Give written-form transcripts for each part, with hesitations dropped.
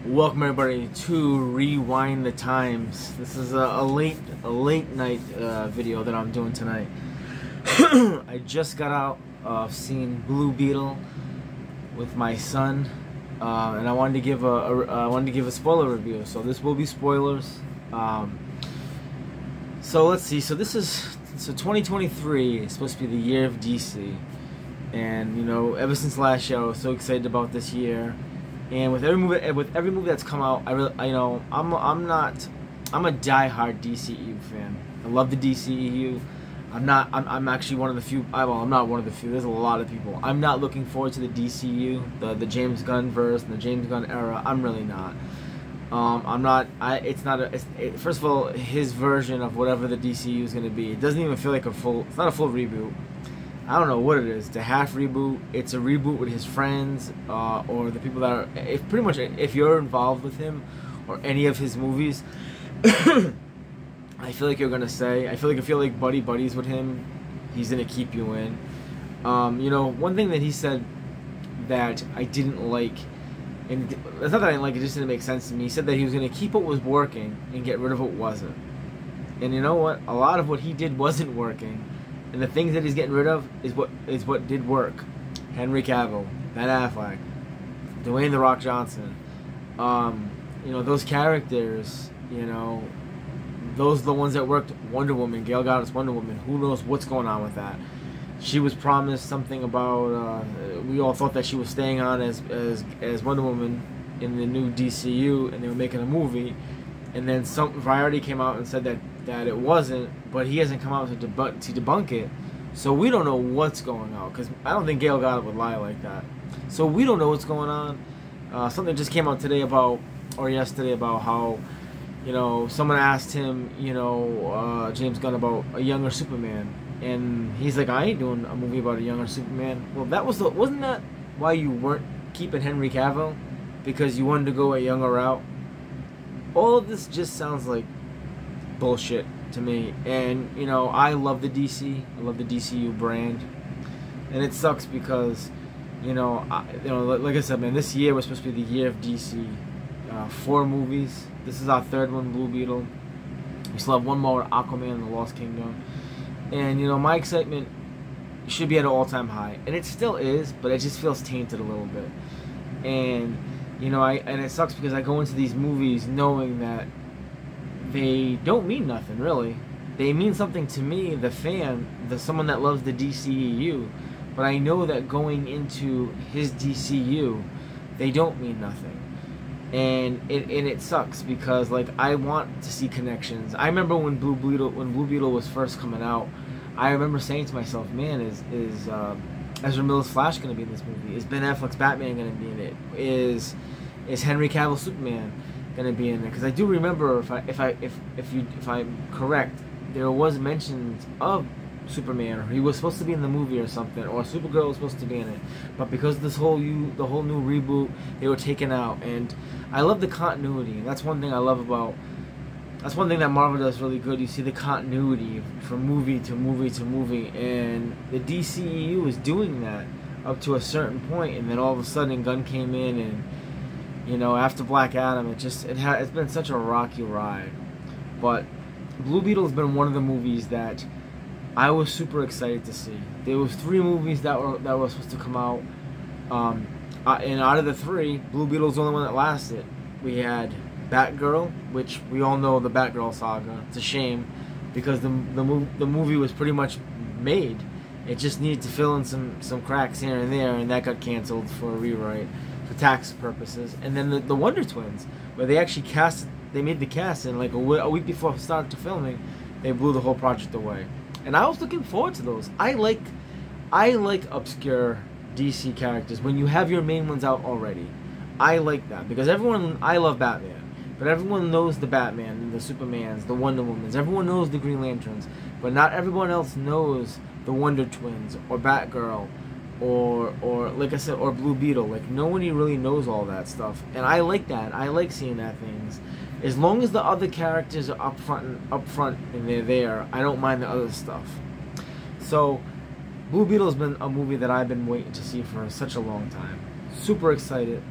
Welcome everybody to Rewind the Times. This is a late night video that I'm doing tonight. I just got out of seeing Blue Beetle with my son, and I wanted to give a spoiler review. So this will be spoilers. So let's see. So 2023 is supposed to be the year of DC, and you know, ever since last year, I was so excited about this year. And with every movie that's come out, I'm a diehard DCEU fan. I love the DCEU. I'm actually one of the few. Well, I'm not one of the few. There's a lot of people. I'm not looking forward to the DCU, the James Gunn verse and the James Gunn era. I'm really not. I'm not. First of all, his version of whatever the DCU is going to be, it doesn't even feel like a full. It's not a full reboot. I don't know what it is. It's a half reboot. It's a reboot with his friends, or the people that are. If you're involved with him or any of his movies, I feel like you're gonna say. I feel like if you're like buddies with him, he's gonna keep you in. You know, one thing that he said that I didn't like, and it's not that I didn't like it, just didn't make sense to me. He said that he was gonna keep what was working and get rid of what wasn't. And you know what? A lot of what he did wasn't working. And the things that he's getting rid of is what did work. Henry Cavill, Ben Affleck, Dwayne "The Rock" Johnson. You know, those characters, you know, those are the ones that worked. Wonder Woman, Gal Gadot's Wonder Woman. Who knows what's going on with that? She was promised something about, we all thought that she was staying on as Wonder Woman in the new DCU, and they were making a movie. And then Variety came out and said that it wasn't, but he hasn't come out to debunk it. So we don't know what's going on, because I don't think Gal Gadot would lie like that. So we don't know what's going on. Something just came out today yesterday about how, you know, someone asked him, you know, James Gunn, about a younger Superman, and he's like, I ain't doing a movie about a younger Superman. Well, wasn't that why you weren't keeping Henry Cavill? Because you wanted to go a younger route? All of this just sounds like bullshit to me. And you know, I love the DC. I love the DCU brand, and it sucks because, you know, like I said, man, this year was supposed to be the year of DC. 4 movies. This is our 3rd one, Blue Beetle. We still have one more, Aquaman and the Lost Kingdom. And you know, my excitement should be at an all-time high, and it still is, but it just feels tainted a little bit. And you know, and it sucks because I go into these movies knowing that they don't mean nothing, really. They mean something to me, the fan, someone that loves the DCEU. But I know that going into his DCU, they don't mean nothing. And it sucks because, like, I want to see connections. I remember when Blue Beetle was first coming out, I remember saying to myself, man, is Ezra Miller's Flash going to be in this movie? Is Ben Affleck's Batman going to be in it? Is Henry Cavill's Superman going to be in it? Because I do remember, if I'm correct, there was mentions of Superman, or he was supposed to be in the movie or something, or Supergirl was supposed to be in it. But because of the whole new reboot, they were taken out. And I love the continuity. That's one thing I love about. That's one thing that Marvel does really good. You see the continuity from movie to movie to movie, and the DCEU is doing that up to a certain point, and then all of a sudden Gunn came in, and you know, after Black Adam, it's been such a rocky ride. But Blue Beetle has been one of the movies that I was super excited to see. There was 3 movies that were supposed to come out, and out of the 3, Blue Beetle was the only one that lasted. We had Batgirl, which we all know the Batgirl saga. It's a shame because the movie was pretty much made. It just needed to fill in some cracks here and there, and that got canceled for a rewrite for tax purposes. And then the Wonder Twins, where they actually made the cast, and like a week before it started to filming, they blew the whole project away. And I was looking forward to those. I like obscure DC characters when you have your main ones out already. I like that because I love Batman. But everyone knows the Batman, the Supermans, the Wonder Womans. Everyone knows the Green Lanterns. But not everyone else knows the Wonder Twins or Batgirl or like I said, or Blue Beetle. Like, no one really knows all that stuff. And I like that. I like seeing that things. As long as the other characters are up front and they're there, I don't mind the other stuff. So Blue Beetle has been a movie that I've been waiting to see for such a long time. Super excited.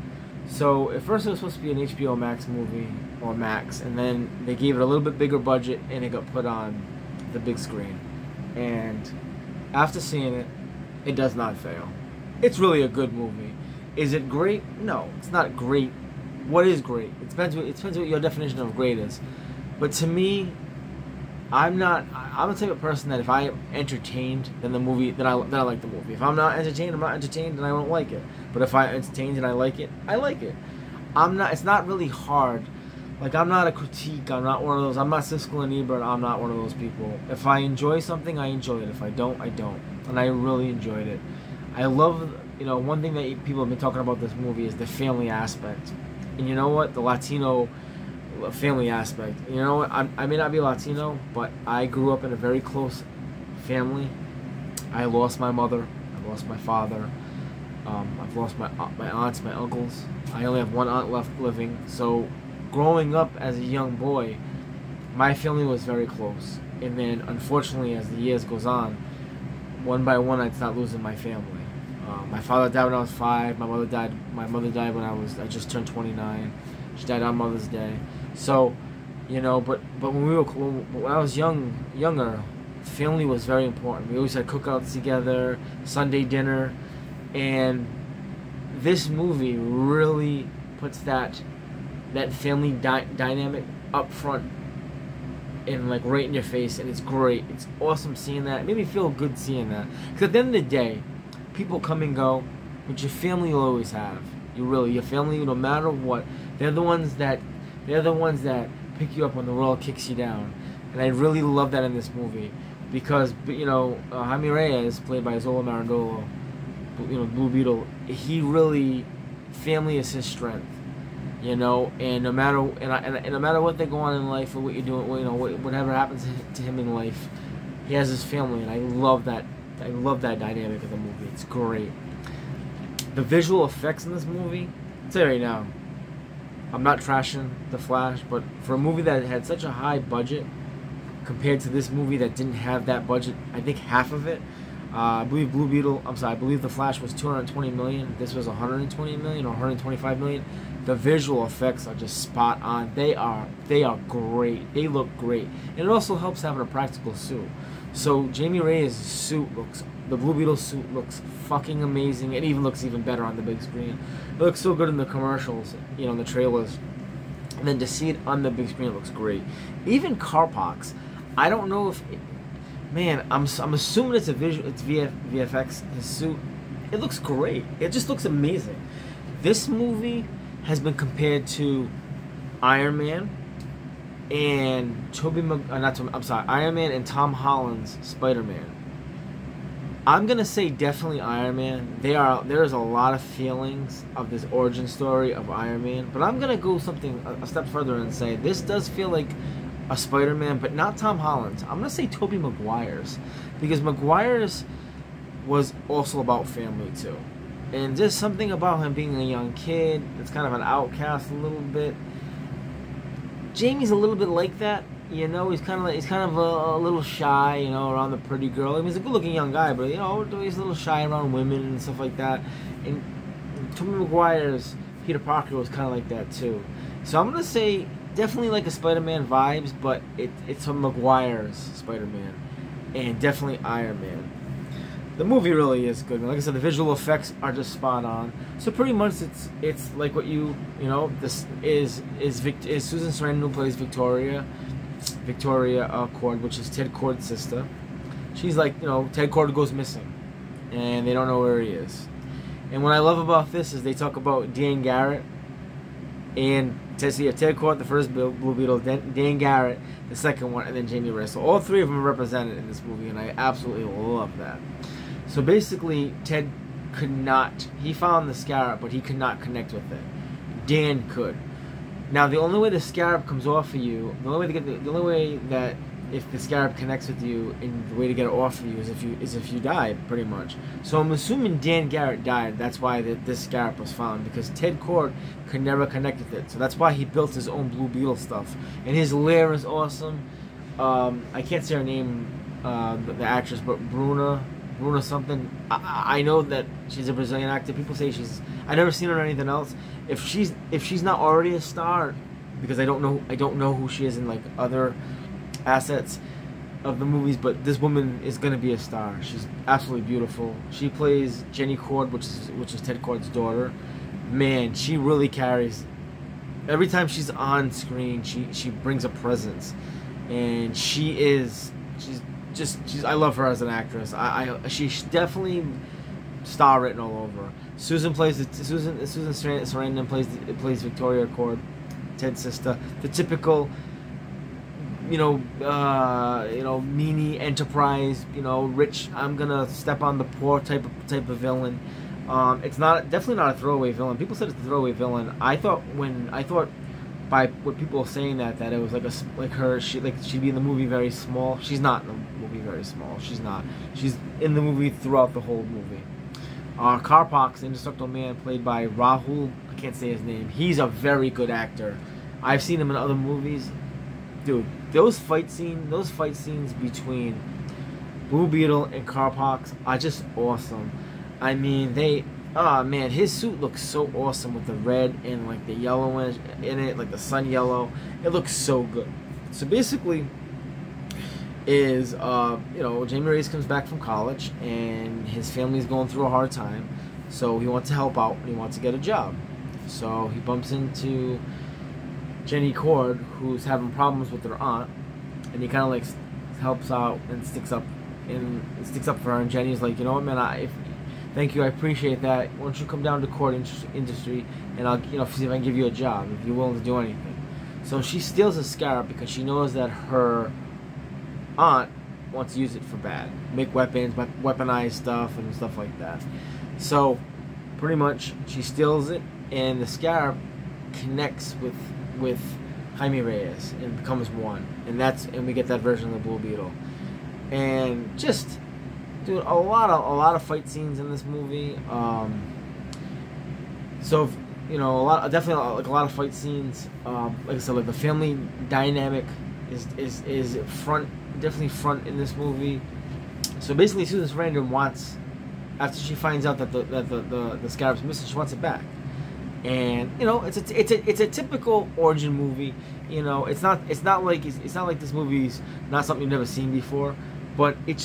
So at first it was supposed to be an HBO Max movie, or Max, and then they gave it a little bit bigger budget and it got put on the big screen. And after seeing it, it does not fail. It's really a good movie. Is it great? No, it's not great. What is great? It depends what your definition of great is. But to me, I'm the type of person that if I am entertained, then I like the movie. If I'm not entertained, I'm not entertained, and I don't like it. But if I'm entertained and I like it, I like it. It's not really hard. Like, I'm not a critique. I'm not one of those. I'm not Siskel and Ebert. I'm not one of those people. If I enjoy something, I enjoy it. If I don't, I don't. And I really enjoyed it. I love, one thing that people have been talking about this movie is the family aspect. And you know what? The Latino family aspect. You know what? I may not be Latino, but I grew up in a very close family. I lost my mother. I lost my father. I've lost my aunts, my uncles. I only have one aunt left living. So growing up as a young boy, my family was very close. And then, unfortunately, as the years goes on, one by one, I'd start losing my family. My father died when I was 5. My mother died when I just turned 29. She died on Mother's Day. So, but when I was younger, family was very important. We always had cookouts together, Sunday dinner, and this movie really puts that family dynamic up front and like right in your face, and it's great. It's awesome seeing that. It made me feel good seeing that. Because at the end of the day, people come and go, but your family you'll always have. Your family, no matter what, they're the ones that pick you up when the world kicks you down. And I really love that in this movie because Jaime Reyes, played by Zola Marandolo, Blue Beetle, he really, family is his strength. And no matter what they go on in life or what you're doing, whatever happens to him in life, he has his family, and I love that. I love that dynamic of the movie. It's great. The visual effects in this movie, I'll tell you right now, I'm not trashing The Flash, but for a movie that had such a high budget compared to this movie that didn't have that budget, I think half of it, I believe The Flash was $220 million. This was $120 million or $125 million. The visual effects are just spot on. They are great. They look great. And it also helps having a practical suit. So Jaime Reyes' the Blue Beetle suit looks fucking amazing. It even looks even better on the big screen. It looks so good in the commercials, in the trailers. And then to see it on the big screen, it looks great. Even Carpox, I don't know if... I'm assuming it's VFX, his suit. It looks great. It just looks amazing. This movie has been compared to Iron Man and Iron Man and Tom Holland's Spider-Man. I'm gonna say definitely Iron Man. There is a lot of feelings of this origin story of Iron Man, but I'm gonna go a step further and say this does feel like a Spider-Man, but not Tom Holland's. I'm gonna say Tobey Maguire's, because Maguire's was also about family too, and just something about him being a young kid that's kind of an outcast a little bit. Jamie's a little bit like that, he's kind of a little shy, around the pretty girl. I mean, he's a good-looking young guy, but he's a little shy around women and stuff like that. And Tobey Maguire's Peter Parker was kind of like that too. So I'm gonna say definitely like a Spider-Man vibes, but it's from Maguire's Spider-Man, and definitely Iron Man. The movie really is good. Like I said, the visual effects are just spot on. So pretty much it's like what this is Susan Sarandon, who plays Victoria Cord, which is Ted Cord's sister. She's like, Ted Cord goes missing, and they don't know where he is. And what I love about this is they talk about Dan Garrett and Ted Cord, the first Blue Beetle, then Dan Garrett, the second one, and then Jaime Reyes. So all three of them are represented in this movie, and I absolutely love that. So basically, Ted he found the scarab, but he could not connect with it. Dan could. Now, the only way the scarab comes off of you, the only way that if the scarab connects with you, and the way to get it off of you is if you die, pretty much. So I'm assuming Dan Garrett died. That's why this scarab was found, because Ted Cord could never connect with it. So that's why he built his own Blue Beetle stuff. And his lair is awesome. I can't say her name, the actress, but Bruna Bruna something. I know that she's a Brazilian actor. People say she's. I never seen her in anything else. If she's not already a star, because I don't know who she is in like other assets of the movies, but this woman is gonna be a star. She's absolutely beautiful. She plays Jenny Cord, which is Ted Cord's daughter. Man, she really carries. Every time she's on screen, she brings a presence, and she's I love her as an actress. She's definitely star written all over. Susan Sarandon plays Victoria Cord, Ted's sister. The typical, meanie enterprise, rich. I'm gonna step on the poor type of villain. It's definitely not a throwaway villain. People said it's a throwaway villain. I thought by what people were saying that it was she'd be in the movie very small. She's not in the movie very small. She's not. She's in the movie throughout the whole movie. Karpox, the indestructible man, played by Rahul. I can't say his name. He's a very good actor. I've seen him in other movies. Dude, those fight scenes between Blue Beetle and Karpox are just awesome. I mean, his suit looks so awesome with the red and like the yellow in it, like the sun yellow. It looks so good. So basically, Jamie Reyes comes back from college and his family's going through a hard time, so he wants to help out and he wants to get a job. So he bumps into Jenny Cord, who's having problems with her aunt, and he kind of like helps out and sticks up for her. And Jenny's like, you know what, man, thank you, I appreciate that. Why don't you come down to Cord Industry and I'll see if I can give you a job if you're willing to do anything. So she steals a scarab because she knows that her aunt wants to use it for bad, make weapons, weaponize stuff and stuff like that. So pretty much she steals it, and the scarab connects with Jaime Reyes and becomes one, and we get that version of the Blue Beetle. And just, dude, a lot of fight scenes in this movie. Definitely a lot of fight scenes. Like I said, like the family dynamic is definitely front in this movie. So basically, Susan Sarandon wants, after she finds out that the scarab's missing, she wants it back. And it's a typical origin movie. It's not like this movie's not something you've never seen before, but it's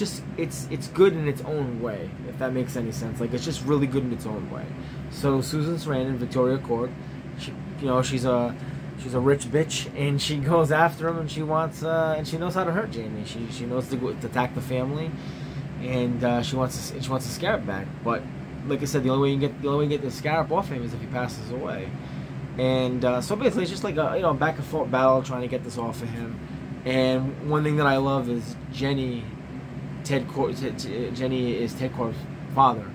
good in its own way, if that makes any sense. Like, it's just really good in its own way. So Susan Sarandon, Victoria Cord, she's a rich bitch, and she goes after him, and she knows how to hurt Jamie. She knows to attack the family, and she wants the scarab back. But like I said, the only way you get the scarab off him is if he passes away. And so basically, it's just like a back and forth battle trying to get this off of him. And one thing that I love is Jenny is Ted Cord's father,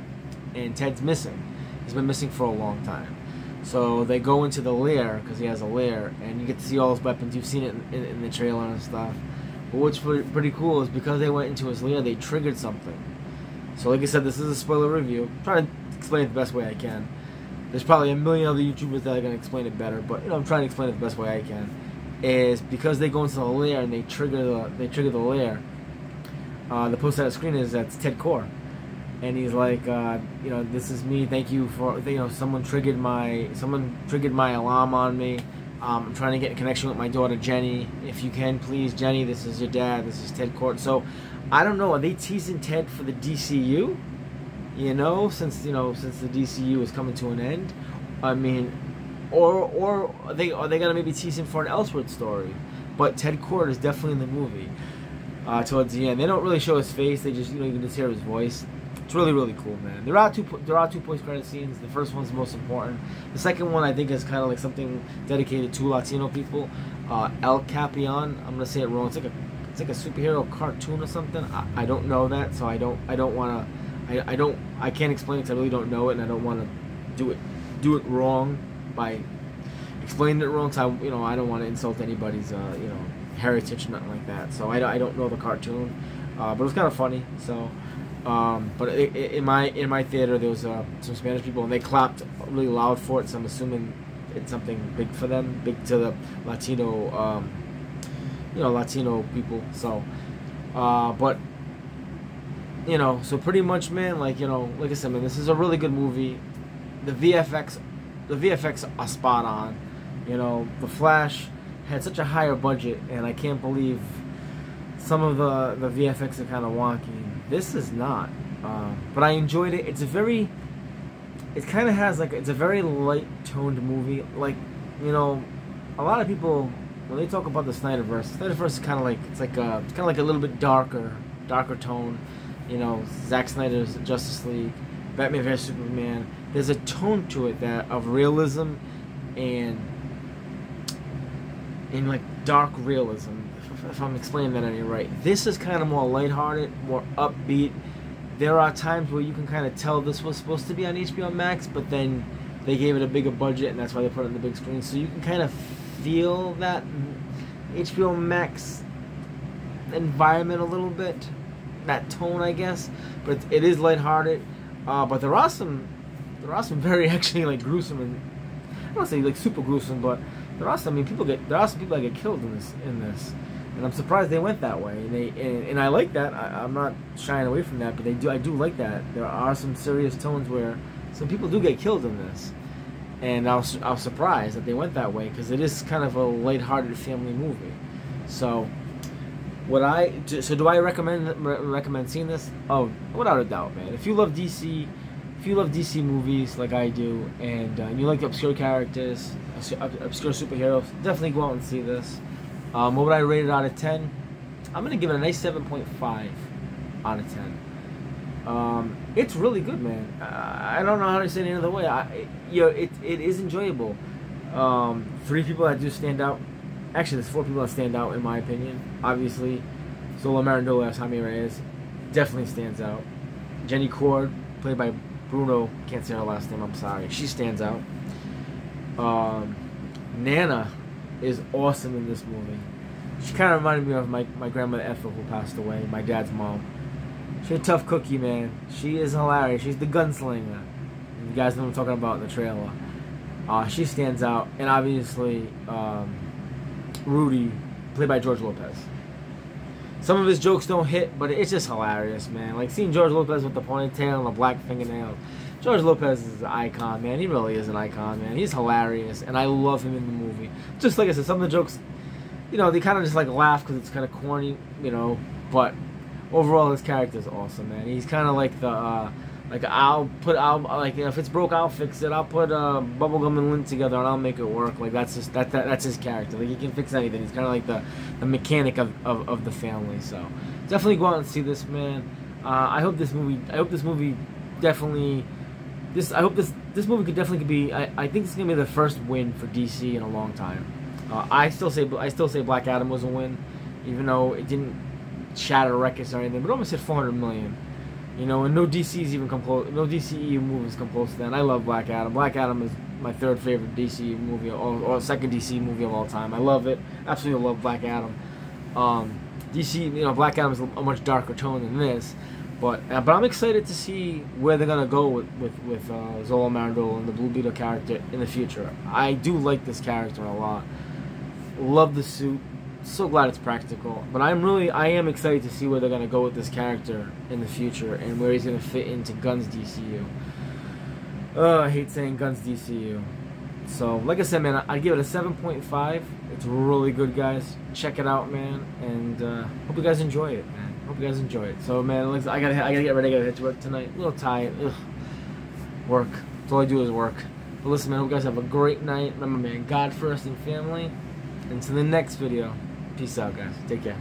and Ted's missing. He's been missing for a long time. So they go into the lair, because he has a lair, and you get to see all his weapons. You've seen it in the trailer and stuff. But what's pretty cool is because they went into his lair, they triggered something. So like I said, this is a spoiler review. I'm trying to explain it the best way I can. There's probably a million other YouTubers that are going to explain it better, but I'm trying to explain it the best way I can. Is because they go into the lair and they trigger the lair. The post on the screen that's Ted Cord. And he's like, this is me. Thank you for, someone triggered my alarm on me. I'm trying to get in connection with my daughter Jenny. If you can, please, Jenny. This is your dad. This is Ted Cord. So, I don't know. Are they teasing Ted for the DCU? Since the DCU is coming to an end. I mean, or are they gonna maybe tease him for an Elseworld story? But Ted Cord is definitely in the movie. Towards the end, they don't really show his face. They just you can just hear his voice. It's really, really cool, man. There are two post-credit scenes. The first one's the most important. The second one, I think, is kind of like something dedicated to Latino people. El Capitan. I'm gonna say it wrong. It's like a superhero cartoon or something. I don't know that, so I can't explain it because I really don't know it, and I don't want to do it wrong by explaining it wrong. So I don't want to insult anybody's heritage or nothing like that. So I don't know the cartoon, but it was kind of funny. So. But in my theater, there was some Spanish people, and they clapped really loud for it. So I'm assuming it's something big for them, big to the Latino, Latino people. So, but you know, so pretty much, man, like, you know, like I said, man, this is a really good movie. The VFX are spot on. You know, The Flash had such a higher budget, and I can't believe some of the VFX are kind of wonky. This is not, but I enjoyed it. It's a very, it kind of has like, it's a very light toned movie. Like, you know, a lot of people, when they talk about the Snyderverse is kind of like, it's kind of like a little bit darker tone. You know, Zack Snyder's Justice League, Batman vs Superman. There's a tone to it that of realism and like dark realism. If I'm explaining that any right, this is kind of more lighthearted, more upbeat. There are times where you can kind of tell this was supposed to be on HBO Max, but then they gave it a bigger budget, and that's why they put it on the big screen. So you can kind of feel that HBO Max environment a little bit, that tone, I guess. But it is lighthearted. But there are some very actually like gruesome, and I don't want to say like super gruesome, but there are some people that get killed in this, and I'm surprised they went that way. And I like that. I'm not shying away from that, but I do like that. There are some serious tones where some people do get killed in this, and I was surprised that they went that way, because it is kind of a lighthearted family movie. So do I recommend seeing this? Oh, without a doubt, man. If you love DC movies like I do, and you like obscure characters, obscure superheroes, definitely go out and see this. What would I rate it out of 10? I'm gonna give it a nice 7.5 out of 10. It's really good, man. I don't know how to say it any other way. It is enjoyable. 3 people that do stand out. Actually, there's 4 people that stand out in my opinion. Obviously, Zola Marandola as Jaime Reyes definitely stands out. Jenny Cord, played by Bruno, can't say her last name, I'm sorry. She stands out. Nana is awesome in this movie. She kind of reminded me of my grandmother Ethel, who passed away, my dad's mom. She's a tough cookie, man. She is hilarious. She's the gunslinger. You guys know what I'm talking about in the trailer. She stands out. And obviously, Rudy, played by George Lopez. Some of his jokes don't hit, but it's just hilarious, man. Like seeing George Lopez with the ponytail and the black fingernails. George Lopez is an icon, man. He really is an icon, man. He's hilarious, and I love him in the movie. Just like I said, some of the jokes, you know, they kind of just like laugh because it's kind of corny, you know. But overall, his character is awesome, man. He's kind of like the, like you know, if it's broke, I'll fix it. I'll put bubblegum and lint together, and I'll make it work. Like that's just that's his character. Like he can fix anything. He's kind of like the mechanic of the family. So definitely go out and see this, man. I hope this movie definitely. I hope this movie could definitely be. I think it's gonna be the first win for DC in a long time. I still say Black Adam was a win, even though it didn't shatter records or anything. But it almost hit 400 million. You know, and no DC's even come close. No DCEU movies come close to that. And I love Black Adam. Black Adam is my 3rd favorite DC movie, or 2nd DC movie of all time. I love it. Absolutely love Black Adam. DC, you know, Black Adam is a much darker tone than this. But I'm excited to see where they're gonna go with Zola Marandola and the Blue Beetle character in the future. I do like this character a lot. Love the suit. So glad it's practical. But I am excited to see where they're gonna go with this character in the future and where he's gonna fit into Gunn's DCU. I hate saying Gunn's DCU. So like I said, man, I give it a 7.5. It's really good, guys. Check it out, man, and hope you guys enjoy it, man. Hope you guys enjoy it. So, man, I gotta get ready. I gotta head to work tonight. A little tired. Ugh. Work. That's all I do is work. But listen, man, hope you guys have a great night. Remember, man, God first and family. Until the next video. Peace out, guys. Take care.